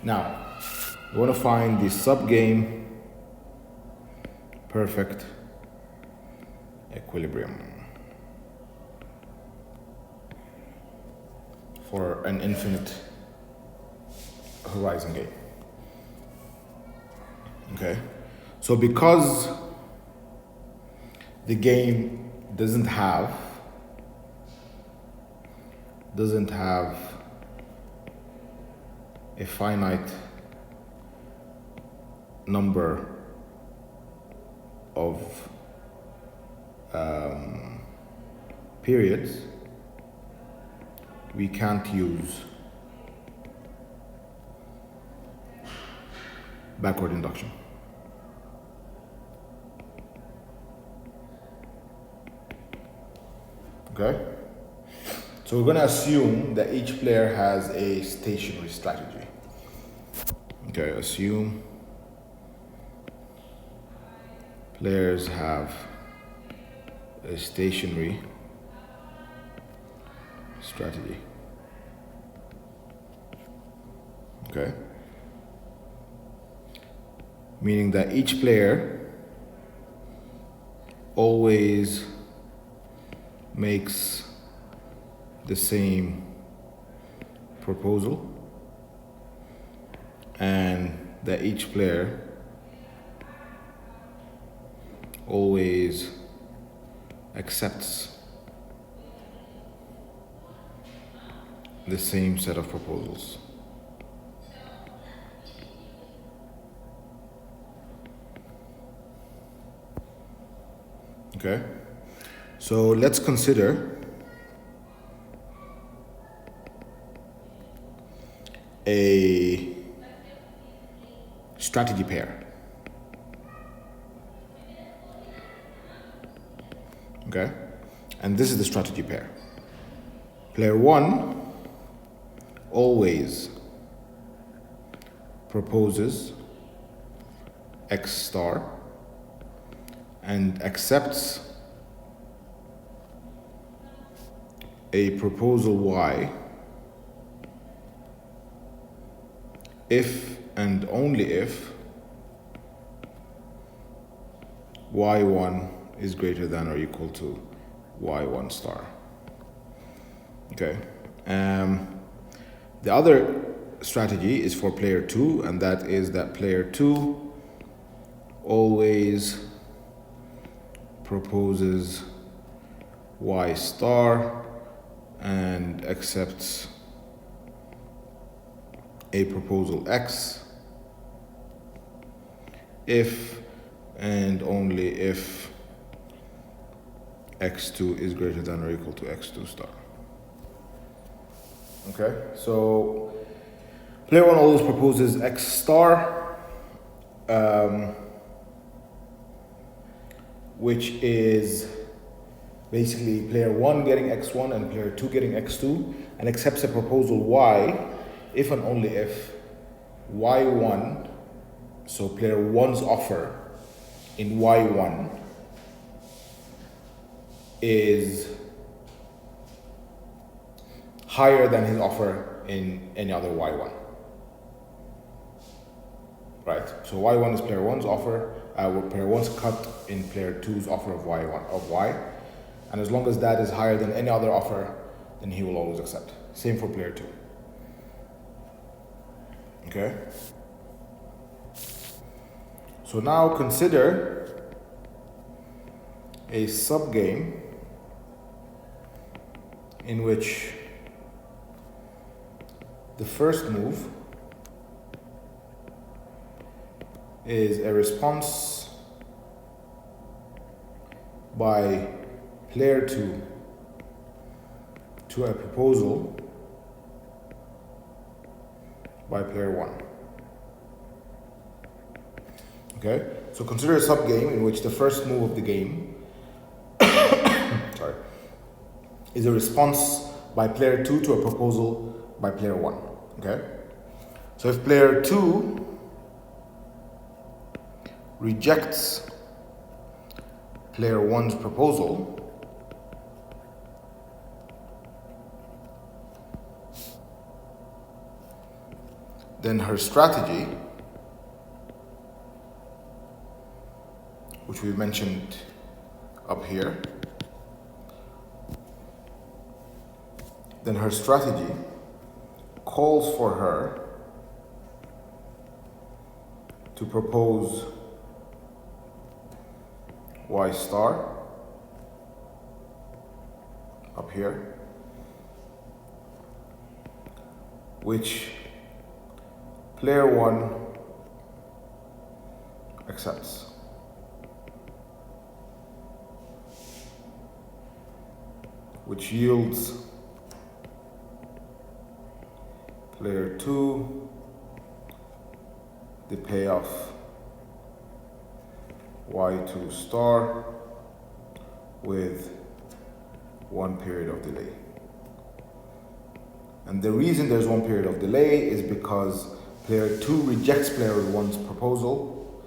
Now, we want to find the subgame perfect equilibrium for an infinite horizon game. Okay, so because the game doesn't have a finite number of periods, we can't use backward induction. Okay? So we're going to assume that each player has a stationary strategy. Okay, assume players have a stationary strategy. Okay? Meaning that each player always makes the same proposal, and that each player always accepts the same set of proposals. Okay? So let's consider a strategy pair. Okay? And this is the strategy pair. Player 1 always proposes X star and accepts a proposal Y if and only if Y1 is greater than or equal to Y1 star. Okay. The other strategy is for player 2, and that is that player 2 always proposes Y star and accepts a proposal X if and only if X2 is greater than or equal to X2 star. Okay, so player 1 always proposes X star, which is basically player 1 getting X1 and player 2 getting X2, and accepts a proposal Y if and only if Y1, so player 1's offer in Y1 is higher than his offer in any other Y1. Right, so Y1 is player 1's offer, player 1's cut in player 2's offer of Y, and as long as that is higher than any other offer, then he will always accept. Same for player 2. Okay? So now consider a subgame in which the first move is a response by player 2 to a proposal by player 1. Okay? So consider a subgame in which the first move of the game is a response by player 2 to a proposal by player 1. Okay? So if player 2 rejects player 1's proposal, Then her strategy, which we mentioned up here, then her strategy calls for her to propose Y star up here, which player one accepts. Which yields player two the payoff Y2 star with 1 period of delay. And the reason there's 1 period of delay is because player 2 rejects player 1's proposal,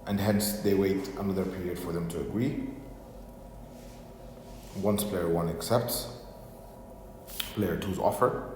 and hence they wait another period for them to agree. Once player 1 accepts player 2's offer,